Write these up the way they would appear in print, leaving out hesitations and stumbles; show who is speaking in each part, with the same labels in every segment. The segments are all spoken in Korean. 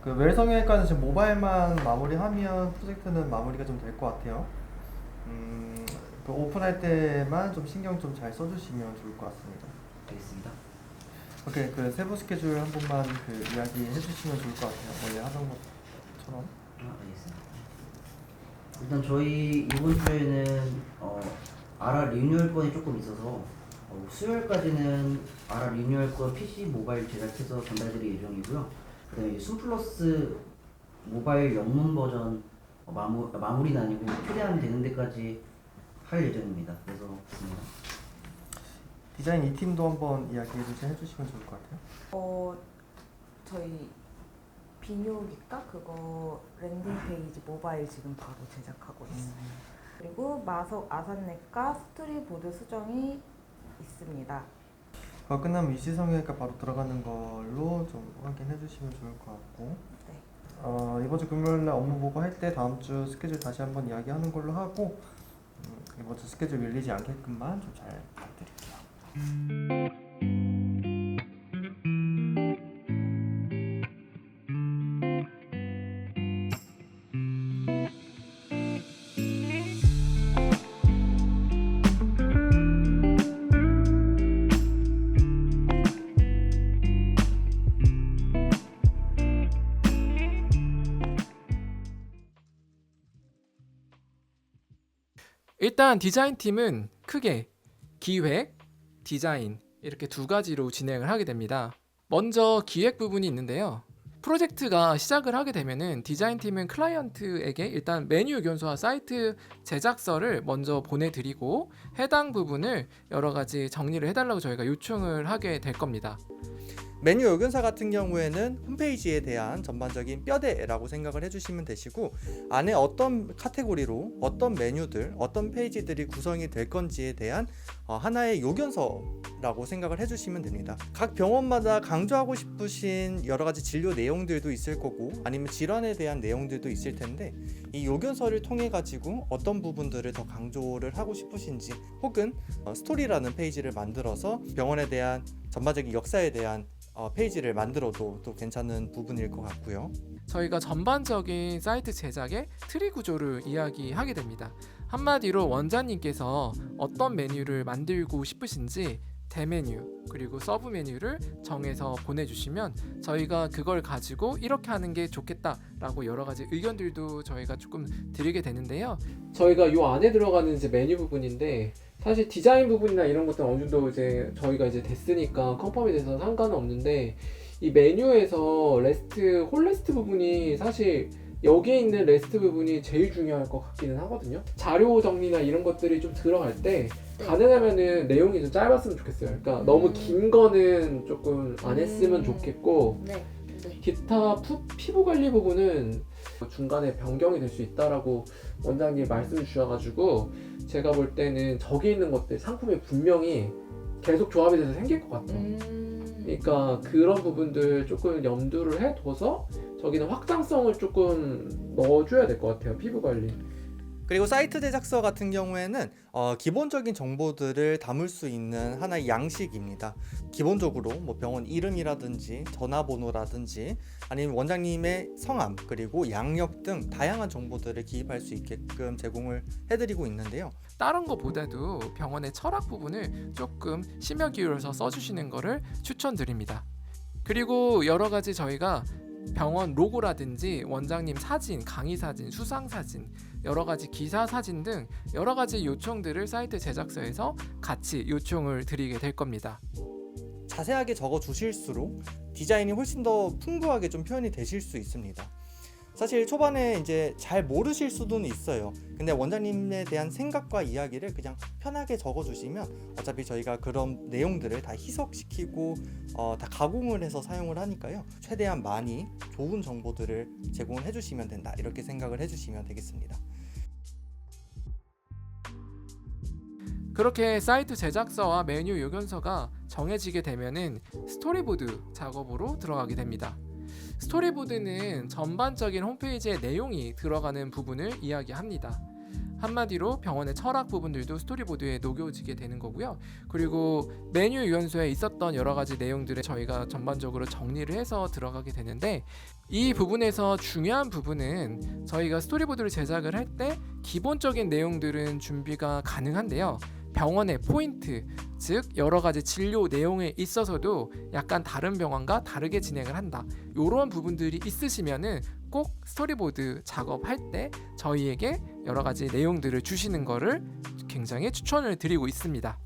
Speaker 1: 그 외성형외과는 지금 모바일만 마무리하면 프로젝트는 마무리가 좀 될 것 같아요. 그 오픈할 때만 좀 신경 좀 잘 써주시면 좋을 것 같습니다.
Speaker 2: 알겠습니다.
Speaker 1: 오케이, 그 세부 스케줄 한 번만 그 이야기해 주시면 좋을 것 같아요. 원래 하던 것처럼.
Speaker 2: 알겠습니다. 일단 저희 이번 주에는 아라 리뉴얼 건이 조금 있어서 수요일까지는 아라 리뉴얼 건 PC 모바일 제작해서 전달드릴 예정이고요. 그다음에 순플러스 모바일 영문 버전 마무리는 아니고 최대한 되는 데까지 할 예정입니다. 그래서
Speaker 1: 디자인 이 팀도 한번 이야기해 주시면 좋을 것 같아요.
Speaker 3: 저희 비뇨기과 그거 랜딩 페이지 모바일 지금 바로 제작하고 있어요. 그리고 마석 아산내과 스토리보드 수정이 있습니다.
Speaker 1: 그거 끝나면 이시성형외과 바로 들어가는 걸로 좀 확인해 주시면 좋을 것 같고.
Speaker 3: 네.
Speaker 1: 이번 주 금요일 날 업무 보고 할 때 다음 주 스케줄 다시 한번 이야기하는 걸로 하고 이번 주 스케줄 밀리지 않게끔만 좀 잘 부탁드릴게요.
Speaker 4: 일단 디자인팀은 크게 기획, 디자인 이렇게 두 가지로 진행을 하게 됩니다. 먼저 기획 부분이 있는데요. 프로젝트가 시작을 하게 되면은 디자인팀은 클라이언트에게 일단 메뉴 의견서와 사이트 제작서를 먼저 보내드리고 해당 부분을 여러 가지 정리를 해달라고 저희가 요청을 하게 될 겁니다.
Speaker 1: 메뉴 의견서 같은 경우에는 홈페이지에 대한 전반적인 뼈대라고 생각을 해주시면 되시고 안에 어떤 카테고리로 어떤 메뉴들, 어떤 페이지들이 구성이 될 건지에 대한 하나의 요견서라고 생각을 해주시면 됩니다. 각 병원마다 강조하고 싶으신 여러 가지 진료 내용들도 있을 거고 아니면 질환에 대한 내용들도 있을 텐데 이 요견서를 통해 가지고 어떤 부분들을 더 강조를 하고 싶으신지 혹은 스토리라는 페이지를 만들어서 병원에 대한 전반적인 역사에 대한 페이지를 만들어도 또 괜찮은 부분일 것 같고요.
Speaker 4: 저희가 전반적인 사이트 제작의 트리 구조를 이야기하게 됩니다. 한마디로 원장님께서 어떤 메뉴를 만들고 싶으신지 대메뉴 그리고 서브 메뉴를 정해서 보내주시면 저희가 그걸 가지고 이렇게 하는 게 좋겠다라고 여러 가지 의견들도 저희가 조금 드리게 되는데요. 저희가 이 안에 들어가는 이제 메뉴 부분인데 사실 디자인 부분이나 이런 것들은 어느 정도 이제 저희가 이제 됐으니까 컨펌이 돼서 상관은 없는데 이 메뉴에서 홀레스트 부분이 사실 여기에 있는 레스트 부분이 제일 중요할 것 같기는 하거든요. 자료 정리나 이런 것들이 좀 들어갈 때 가능하면은 내용이 좀 짧았으면 좋겠어요. 그러니까 너무 긴 거는 조금 안 했으면 좋겠고
Speaker 3: 네.
Speaker 4: 기타 피부 관리 부분은 중간에 변경이 될 수 있다라고 원장님이 말씀 주셔가지고 제가 볼 때는 저기 있는 것들 상품이 분명히 계속 조합이 돼서 생길 것 같아요. 그러니까 그런 부분들 조금 염두를 해둬서 저기는 확장성을 조금 넣어줘야 될 것 같아요. 피부 관리.
Speaker 1: 그리고 사이트 제작서 같은 경우에는 기본적인 정보들을 담을 수 있는 하나의 양식입니다. 기본적으로 뭐 병원 이름이라든지 전화번호라든지 아니면 원장님의 성함 그리고 양력 등 다양한 정보들을 기입할 수 있게끔 제공을 해드리고 있는데요.
Speaker 4: 다른 거보다도 병원의 철학 부분을 조금 심혈 기울여서 써주시는 거를 추천드립니다. 그리고 여러 가지 저희가 병원 로고라든지 원장님 사진, 강의 사진, 수상 사진, 여러 가지 기사 사진 등 여러 가지 요청들을 사이트 제작서에서 같이 요청을 드리게 될 겁니다.
Speaker 1: 자세하게 적어 주실수록 디자인이 훨씬 더 풍부하게 좀 표현이 되실 수 있습니다. 사실 초반에 이제 잘 모르실 수도 있어요. 근데 원장님에 대한 생각과 이야기를 그냥 편하게 적어주시면 어차피 저희가 그런 내용들을 다 희석시키고 다 가공을 해서 사용을 하니까요. 최대한 많이 좋은 정보들을 제공을 해주시면 된다. 이렇게 생각을 해주시면 되겠습니다.
Speaker 4: 그렇게 사이트 제작서와 메뉴 요견서가 정해지게 되면은 스토리보드 작업으로 들어가게 됩니다. 스토리보드는 전반적인 홈페이지의 내용이 들어가는 부분을 이야기합니다. 한마디로 병원의 철학 부분들도 스토리보드에 녹여지게 되는 거고요. 그리고 메뉴 유연소에 있었던 여러 가지 내용들을 저희가 전반적으로 정리를 해서 들어가게 되는데, 이 부분에서 중요한 부분은 저희가 스토리보드를 제작을 할 때 기본적인 내용들은 준비가 가능한데요. 병원의 포인트, 즉 여러 가지 진료 내용에 있어서도 약간 다른 병원과 다르게 진행을 한다, 이런 부분들이 있으시면은 꼭 스토리보드 작업할 때 저희에게 여러 가지 내용들을 주시는 거를 굉장히 추천을 드리고 있습니다.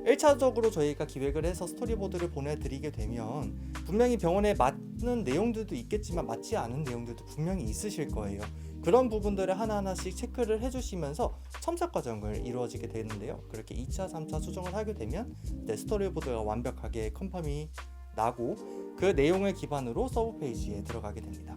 Speaker 1: 1차적으로 저희가 기획을 해서 스토리보드를 보내드리게 되면 분명히 병원에 맞는 내용들도 있겠지만 맞지 않은 내용들도 분명히 있으실 거예요. 그런 부분들을 하나하나씩 체크를 해주시면서 첨삭 과정을 이루어지게 되는데요. 그렇게 2차, 3차 수정을 하게 되면 스토리보드가 완벽하게 컨펌이 나고 그 내용을 기반으로 서브 페이지에 들어가게 됩니다.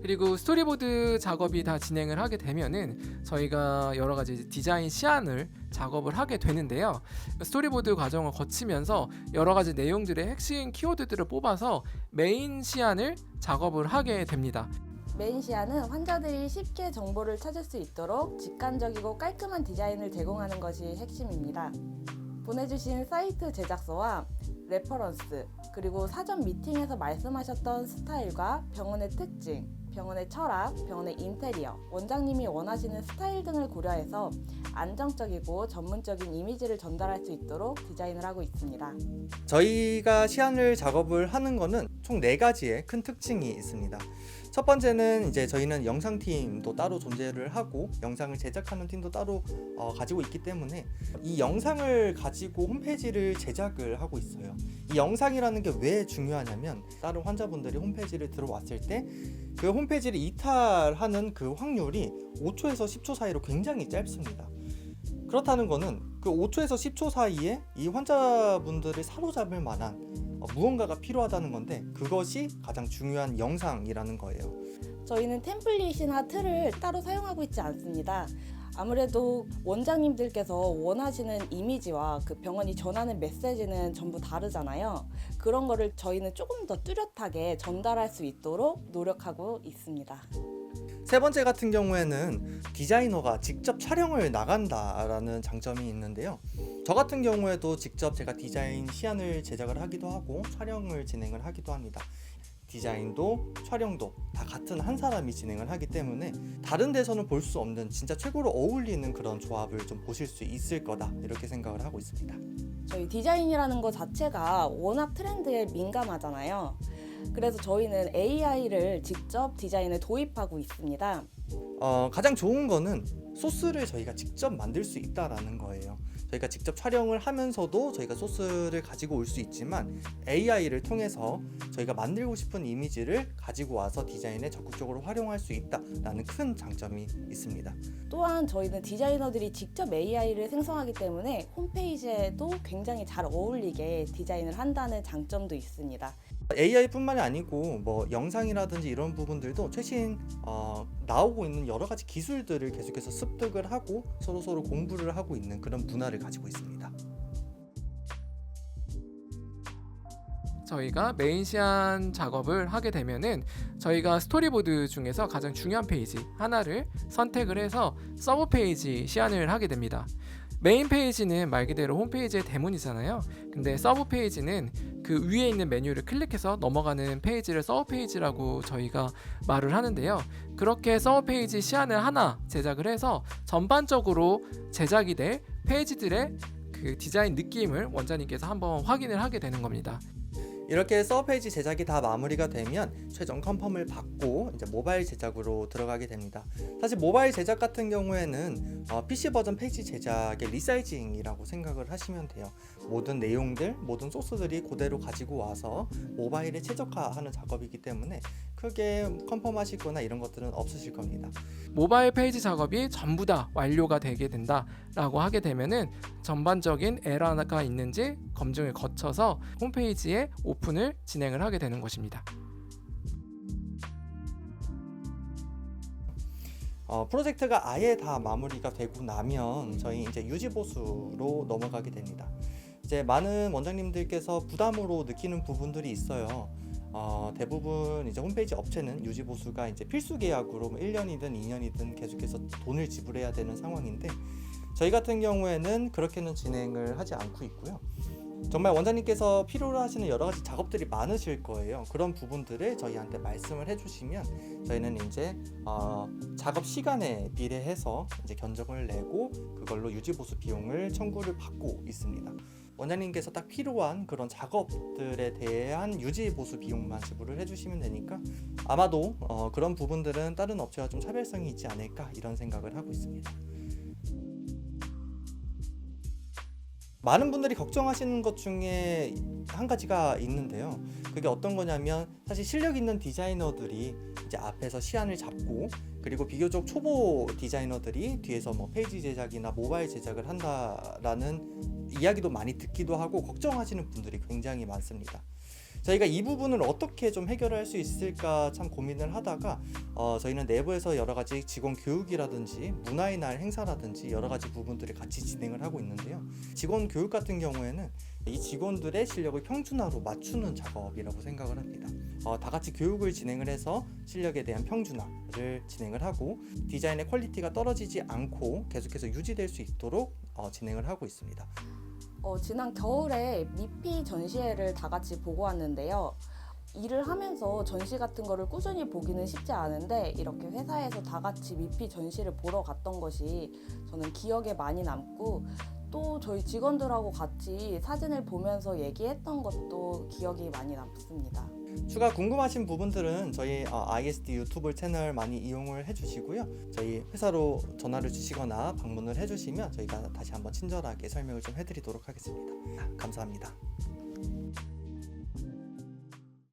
Speaker 4: 그리고 스토리보드 작업이 다 진행을 하게 되면은 저희가 여러 가지 디자인 시안을 작업을 하게 되는데요. 스토리보드 과정을 거치면서 여러 가지 내용들의 핵심 키워드들을 뽑아서 메인 시안을 작업을 하게 됩니다.
Speaker 3: 메인 시안은 환자들이 쉽게 정보를 찾을 수 있도록 직관적이고 깔끔한 디자인을 제공하는 것이 핵심입니다. 보내주신 사이트 제작서와 레퍼런스, 그리고 사전 미팅에서 말씀하셨던 스타일과 병원의 특징, 병원의 철학, 병원의 인테리어, 원장님이 원하시는 스타일 등을 고려해서 안정적이고 전문적인 이미지를 전달할 수 있도록 디자인을 하고 있습니다.
Speaker 1: 저희가 시안을 작업을 하는 거는 총 4가지의 큰 특징이 있습니다. 첫 번째는 이제 저희는 영상팀도 따로 존재를 하고 영상을 제작하는 팀도 따로 가지고 있기 때문에 이 영상을 가지고 홈페이지를 제작을 하고 있어요. 이 영상이라는 게 왜 중요하냐면 다른 환자분들이 홈페이지를 들어왔을 때 그 홈페이지를 이탈하는 그 확률이 5초에서 10초 사이로 굉장히 짧습니다. 그렇다는 거는 그 5초에서 10초 사이에 이 환자분들을 사로잡을 만한 무언가가 필요하다는 건데 그것이 가장 중요한 영상이라는 거예요.
Speaker 3: 저희는 템플릿이나 틀을 따로 사용하고 있지 않습니다. 아무래도 원장님들께서 원하시는 이미지와 그 병원이 전하는 메시지는 전부 다르잖아요. 그런 거를 저희는 조금 더 뚜렷하게 전달할 수 있도록 노력하고 있습니다.
Speaker 1: 세 번째 같은 경우에는 디자이너가 직접 촬영을 나간다라는 장점이 있는데요. 저 같은 경우에도 직접 제가 디자인 시안을 제작을 하기도 하고 촬영을 진행을 하기도 합니다. 디자인도 촬영도 다 같은 한 사람이 진행을 하기 때문에 다른 데서는 볼 수 없는 진짜 최고로 어울리는 그런 조합을 좀 보실 수 있을 거다, 이렇게 생각을 하고 있습니다.
Speaker 3: 저희 디자인이라는 것 자체가 워낙 트렌드에 민감하잖아요. 그래서 저희는 AI를 직접 디자인에 도입하고 있습니다.
Speaker 1: 가장 좋은 거는 소스를 저희가 직접 만들 수 있다라는 거예요. 저희가 직접 촬영을 하면서도 저희가 소스를 가지고 올 수 있지만 AI를 통해서 저희가 만들고 싶은 이미지를 가지고 와서 디자인에 적극적으로 활용할 수 있다라는 큰 장점이 있습니다.
Speaker 3: 또한 저희는 디자이너들이 직접 AI를 생성하기 때문에 홈페이지에도 굉장히 잘 어울리게 디자인을 한다는 장점도 있습니다.
Speaker 1: AI뿐만이 아니고 뭐 영상이라든지 이런 부분들도 최신 나오고 있는 여러 가지 기술들을 계속해서 습득을 하고 서로 공부를 하고 있는 그런 문화를 가지고 있습니다.
Speaker 4: 저희가 메인 시안 작업을 하게 되면은 저희가 스토리보드 중에서 가장 중요한 페이지 하나를 선택을 해서 서브 페이지 시안을 하게 됩니다. 메인 페이지는 말 그대로 홈페이지의 대문이잖아요. 근데 서브 페이지는 그 위에 있는 메뉴를 클릭해서 넘어가는 페이지를 서브 페이지라고 저희가 말을 하는데요. 그렇게 서브 페이지 시안을 하나 제작을 해서 전반적으로 제작이 될 페이지들의 그 디자인 느낌을 원장님께서 한번 확인을 하게 되는 겁니다.
Speaker 1: 이렇게 서브 페이지 제작이 다 마무리가 되면 최종 컨펌을 받고 이제 모바일 제작으로 들어가게 됩니다. 사실 모바일 제작 같은 경우에는 PC 버전 페이지 제작의 리사이징이라고 생각을 하시면 돼요. 모든 내용들, 모든 소스들이 그대로 가지고 와서 모바일에 최적화하는 작업이기 때문에 크게 컨펌하시거나 이런 것들은 없으실 겁니다.
Speaker 4: 모바일 페이지 작업이 전부 다 완료가 되게 된다라고 하게 되면은 전반적인 에러가 있는지 검증을 거쳐서 홈페이지에 오픈을 진행을 하게 되는 것입니다.
Speaker 1: 프로젝트가 아예 다 마무리가 되고 나면 저희 이제 유지보수로 넘어가게 됩니다. 이제 많은 원장님들께서 부담으로 느끼는 부분들이 있어요. 대부분 이제 홈페이지 업체는 유지 보수가 이제 필수 계약으로 1년이든 2년이든 계속해서 돈을 지불해야 되는 상황인데 저희 같은 경우에는 그렇게는 진행을 하지 않고 있고요. 정말 원장님께서 필요로 하시는 여러 가지 작업들이 많으실 거예요. 그런 부분들을 저희한테 말씀을 해주시면 저희는 이제 작업 시간에 비례해서 이제 견적을 내고 그걸로 유지 보수 비용을 청구를 받고 있습니다. 원장님께서 딱 필요한 그런 작업들에 대한 유지 보수 비용만 지불을 해주시면 되니까 아마도 그런 부분들은 다른 업체와 좀 차별성이 있지 않을까 이런 생각을 하고 있습니다. 많은 분들이 걱정하시는 것 중에 한 가지가 있는데요. 그게 어떤 거냐면 사실 실력 있는 디자이너들이 이제 앞에서 시안을 잡고 그리고 비교적 초보 디자이너들이 뒤에서 뭐 페이지 제작이나 모바일 제작을 한다라는 이야기도 많이 듣기도 하고 걱정하시는 분들이 굉장히 많습니다. 저희가 이 부분을 어떻게 좀 해결할 수 있을까 참 고민을 하다가 저희는 내부에서 여러 가지 직원 교육이라든지 문화의 날 행사라든지 여러 가지 부분들을 같이 진행을 하고 있는데요. 직원 교육 같은 경우에는 이 직원들의 실력을 평준화로 맞추는 작업이라고 생각을 합니다. 다 같이 교육을 진행을 해서 실력에 대한 평준화를 진행을 하고 디자인의 퀄리티가 떨어지지 않고 계속해서 유지될 수 있도록 진행을 하고 있습니다.
Speaker 3: 지난 겨울에 미피 전시회를 다 같이 보고 왔는데요. 일을 하면서 전시 같은 거를 꾸준히 보기는 쉽지 않은데 이렇게 회사에서 다 같이 미피 전시를 보러 갔던 것이 저는 기억에 많이 남고 또 저희 직원들하고 같이 사진을 보면서 얘기했던 것도 기억이 많이 남습니다.
Speaker 1: 추가 궁금하신 부분들은 저희 ISD 유튜브 채널 많이 이용을 해주시고요. 저희 회사로 전화를 주시거나 방문을 해주시면 저희가 다시 한번 친절하게 설명을 좀 해드리도록 하겠습니다. 감사합니다.